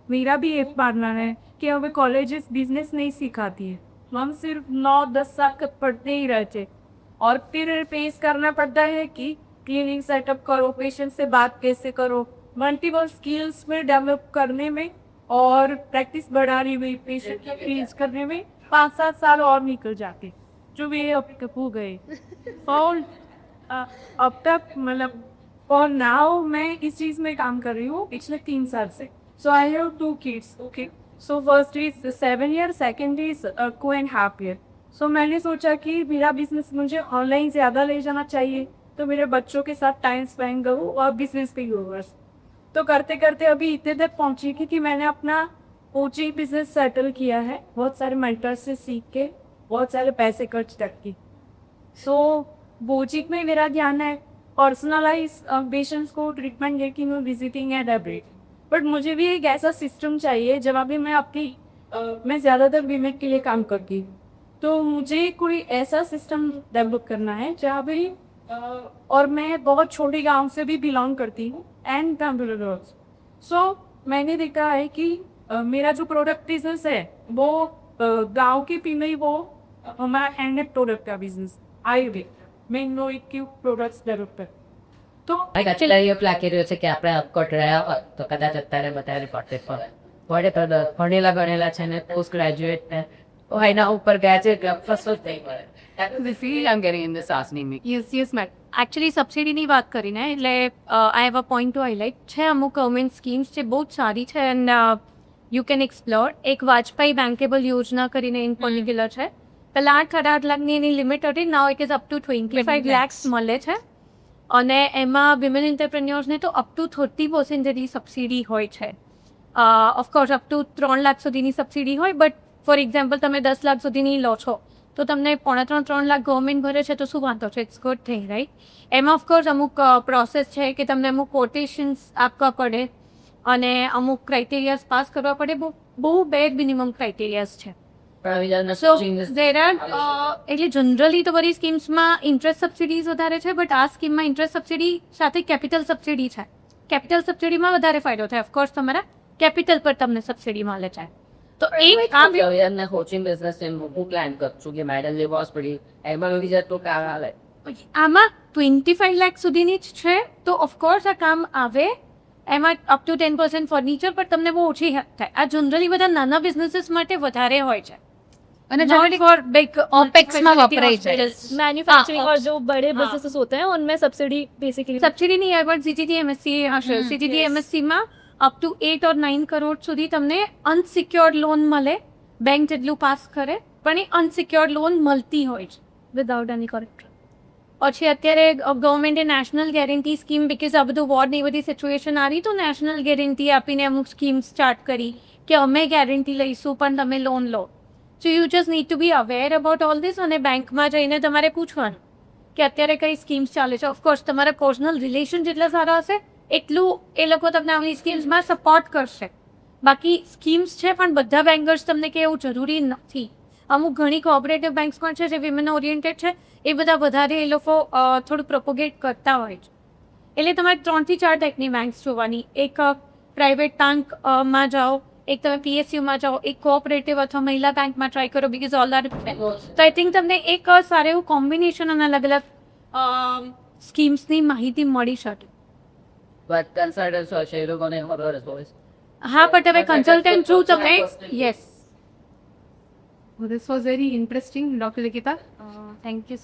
मेरा भी एक मानना है कि हमें colleges business नहीं सिखाती है. हम सिर्फ 9-10 साल पढ़ते ही रहते और फिर फेस करना पड़ता है कि क्लिनिक सेटअप करो, पेशेंट से बात कैसे करो, मल्टीपल स्किल्स में डेवलप करने में और प्रैक्टिस बढ़ाने में, पेशेंट की ट्रीट करने में 5-7 साल और निकल जाते, जो भी अब तक हो गए. और अब तक मतलब और नाउ मैं इस चीज़ में काम कर रही हूँ पिछले 3 साल से. So I have 2 kids. Okay, so first is 7 year, second is 2.5 year. So मैंने सोचा कि मेरा बिजनेस मुझे ऑनलाइन ज़्यादा ले जाना चाहिए, तो मेरे बच्चों के साथ टाइम स्पेंड करूँ और बिजनेस पे यूवर्स. तो करते करते अभी इतने तक पहुँची कि मैंने अपना कोचिंग बिजनेस सेटल किया है, बहुत सारे मेंटर से सीख के, बहुत सारे पैसे खर्च तक की. सो कोचिंग में मेरा ध्यान है पर्सनलाइज पेशेंट्स को ट्रीटमेंट देके मैं विजिटिंग एंड एवरी. बट मुझे भी एक ऐसा सिस्टम चाहिए जहाँ भी मैं मैं ज़्यादातर वीमेन के लिए काम करती हूँ, तो मुझे कोई ऐसा सिस्टम डेवलप करना है जहाँ भी और मैं बहुत छोटे गांव से भी बिलोंग करती हूँ एंड कंप्यूटर. सो मैंने देखा है कि मेरा जो प्रोडक्ट बिजनेस है वो गांव के भी नहीं, वो हमारा हैंडमेड प्रोडक्ट का बिजनेस आयुर्वेद मैं नो प्रोडक्ट्स डेवलप कर. તો અત્યારે એવું લાગી રહ્યું છે કે આપણે અપકોટ રહ્યા હોત તો કદાચ અત્યારે બધા રિપોર્ટેડ પડે ભણેલા ગણેલા છે ને પોસ્ટ ગ્રેજ્યુએટ ને તો એના ઉપર ગયા છે કે ફસલ થઈ પડે. The feel I'm getting in this asking me. Yes ma'am. Actually સબસિડીની વાત કરીને એટલે I have a point to highlight છે. અમુક ગવર્મેન્ટ સ્કીમ્સ છે બહુ જ સારી છે એન્ડ યુ કેન એક્સપ્લોર. એક વાજપાઈ બેન્કેબલ યોજના કરીને ઇન પર્ટિક્યુલર છે. પહેલાં 8 લાખની એની લિમિટ હતી, now it is up to 25 lakhs મળે છે. અને એમાં વિમેન એન્ટરપ્રેન્યોર્સને તો અપ ટુ 30% જેટલી સબસિડી હોય છે. ઓફકોર્સ અપ ટુ 3 લાખ સુધીની સબસિડી હોય, બટ ફોર એક્ઝામ્પલ તમે 10 લાખ સુધીની લો છો તો તમને 3.5 લાખ ગવર્મેન્ટ ભરે છે, તો શું વાંધો છે? It's good thing, right? એમાં ઓફકોર્સ અમુક પ્રોસેસ છે કે તમને અમુક કોટેશન્સ આપવા પડે અને અમુક ક્રાઇટેરિયાઝ પાસ કરવા પડે. બહુ બેડ મિનિમમ ક્રાઇટેરિયાઝ છે. સો દેર આર એટલે જનરલી તો બધી સ્કીમ્સમાં ઇન્ટરેસ્ટ સબસિડીઝ વધારે છે, બટ આ સ્કીમમાં ઇન્ટરેસ્ટ સબસિડી સાથે કેપિટલ સબસિડી છે. કેપિટલ સબસિડીમાં વધારે ફાયદો થાય. ઓફકોર્સ તમારા કેપિટલ પર તમને સબસિડી મળે છે. તો એક કામ એમને કોચિંગ બિઝનેસ હું પ્લાન કરું છું કે મેડલ જે હોસ્પિટલ એમાં બી જતું કામ આવે. આમાં 25 લાખ સુધીની જ છે, તો ઓફકોર્સ આ કામ આવે. એમાં અપ ટુ 10% ફર્નિચર પર તમને બહુ ઓછી હેલ્પ થાય. આ જનરલી બધા નાના બિઝનેસીસ માટે વધારે હોય છે. અને जनरली फॉर बिग ओपेक्स में वपराई जाए. मैन्युफैक्चरिंग और जो बड़े बिजनेसेस होते हैं उनमें सब्सिडी बेसिकली સબસિડી નહીં આવે, બટ સીજીટી એમએસસી હશે. સીજીટી એમએસસીમાં અપ ટુ 8 or 9 કરોડ સુધી તમને અનસિક્યોર્ડ લોન મળે. બેંક જેટલું પાસ કરે પણ એ અનસિક્યોર્ડ લોન મળતી હોય છે વિધાઉટ એની કરેક્ટ. પછી અત્યારે ગવર્મેન્ટે નેશનલ ગેરંટી સ્કીમ, બિકોઝ આ બધું વોર્ડ ની બધી સિચ્યુએશન આવી, તો નેશનલ ગેરંટી આપીને અમુક સ્કીમ સ્ટાર્ટ કરી કે અમે ગેરંટી લઈશું પણ તમે લોન લો. So you just need to be aware about all this. અને બેંકમાં જઈને તમારે પૂછવાનું કે અત્યારે કઈ સ્કીમ્સ ચાલે છે. ઓફકોર્સ તમારા પર્સનલ રિલેશન જેટલા સારા હશે એટલું એ લોકો તમને આવી સ્કીમ્સમાં સપોર્ટ કરશે. બાકી સ્કીમ્સ છે પણ બધા બેંકર્સ તમને કે એવું જરૂરી નથી. અમુક ઘણી કોઓપરેટિવ બેંક્સ પણ છે જે વિમેન ઓરિએન્ટેડ છે, એ બધા વધારે એ લોકો થોડું પ્રોપોગેટ કરતા હોય છે. એટલે તમારે 3 થી 4 ટાઈપની બેંક્સ જોવાની. એક પ્રાઇવેટ બેંકમાં જાઓ, એક તમે PSUમાં જાઓ, એક કોઓપરેટિવ અથવા મહિલા બેંકમાં ટ્રાય કરો, બીકોઝ ઓલ આર તો આઈ થિંક તમને એક સારું એવું કોમ્બિનેશન અને અલગ અલગ સ્કીમ્સની માહિતી મળી શકે. But consultants or share gonna have other resources. હા, પણ હવે કન્સલ્ટન્ટ થ્રુ તમે yes. Well, this was very interesting, Dr. Likita. Thank you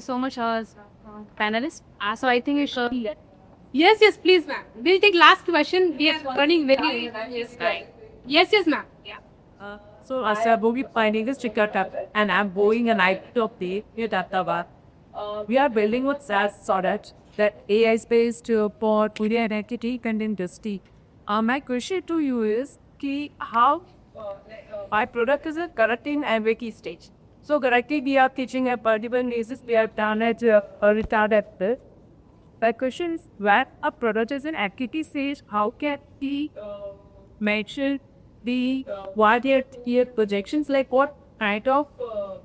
so much, panelists. So I think we should. Yes, please, ma'am. We'll take last question. We are running very late. Yes, ma'am. Yeah. So, Asabogi, my name is Chikata, and I'm Boeing an IP of the Ahmedabad. We are building with SaaS product that AI-based for media and entity content industry. My question to you is, how my product is currently in MVP stage. So currently we are teaching a particular basis. We have done it retarded. My question is, when a product is in equity stage, how can we measure the 1 year projections? Like what kind of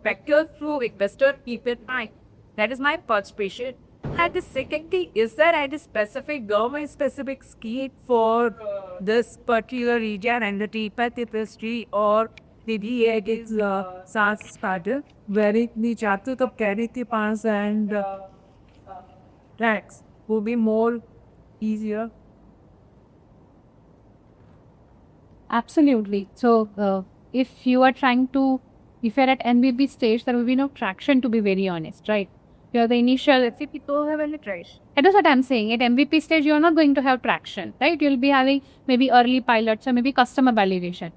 factors through investor keep in mind? That is my first question. And the second thing, is there any specific government specific scheme for this particular region and the teapot industry, or the DA is SaaS starter, where the chapter of carry pass and tax will be more easier? Absolutely. So, if you are at MVP stage, there will be no traction, to be very honest, right? You are the initial, if people have any traction. That is what I'm saying. At MVP stage, you are not going to have traction, right? You'll be having maybe early pilots or maybe customer validation.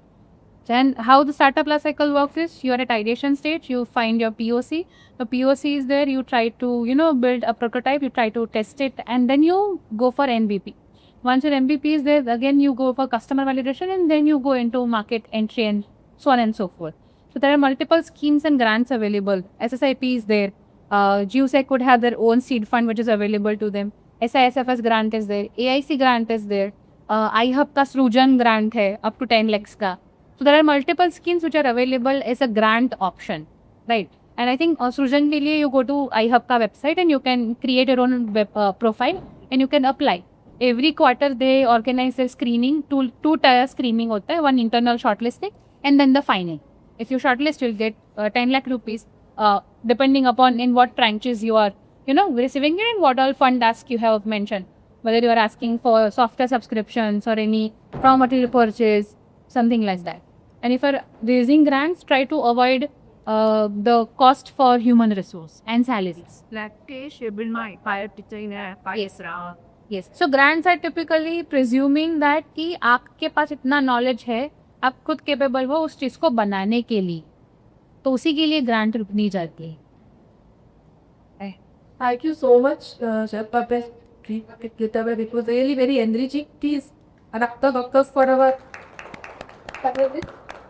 Then how the startup life cycle works is, you are at ideation stage, you find your POC. The POC is there, you try to, build a prototype, you try to test it, and then you go for MVP. Once your MVP is there, again you go for customer validation, and then you go into market entry and so on and so forth. So there are multiple schemes and grants available. SSIP is there. GUSEC would have their own seed fund which is available to them. SISFS grant is there. AIC grant is there. iHub का सृजन grant है up to 10 lakhs का. So there are multiple schemes which are available as a grant option, right? And I think सृजन के लिए you go to iHub का website and you can create your own web profile and you can apply. Every quarter they organize their screening, two tier screening होता है, one internal shortlisting and then the final. If you shortlist, you'll get 10 lakh rupees. Depending upon in what tranches you are, receiving it and what all fund ask you have mentioned. Whether you are asking for software subscriptions or any raw material purchase, something like that. And if you are raising grants, try to avoid the cost for human resource and salaries. Yes. So grants are typically presuming that कि आपके पास इतना knowledge है, आप खुद capable हो उस चीज़ को बनाने के लिए, तो उसी के लिए ग्रांट रुकनी जाती है. Thank you so much, Chef Pape. It was really very enriching. Please, Anakta Doctors for our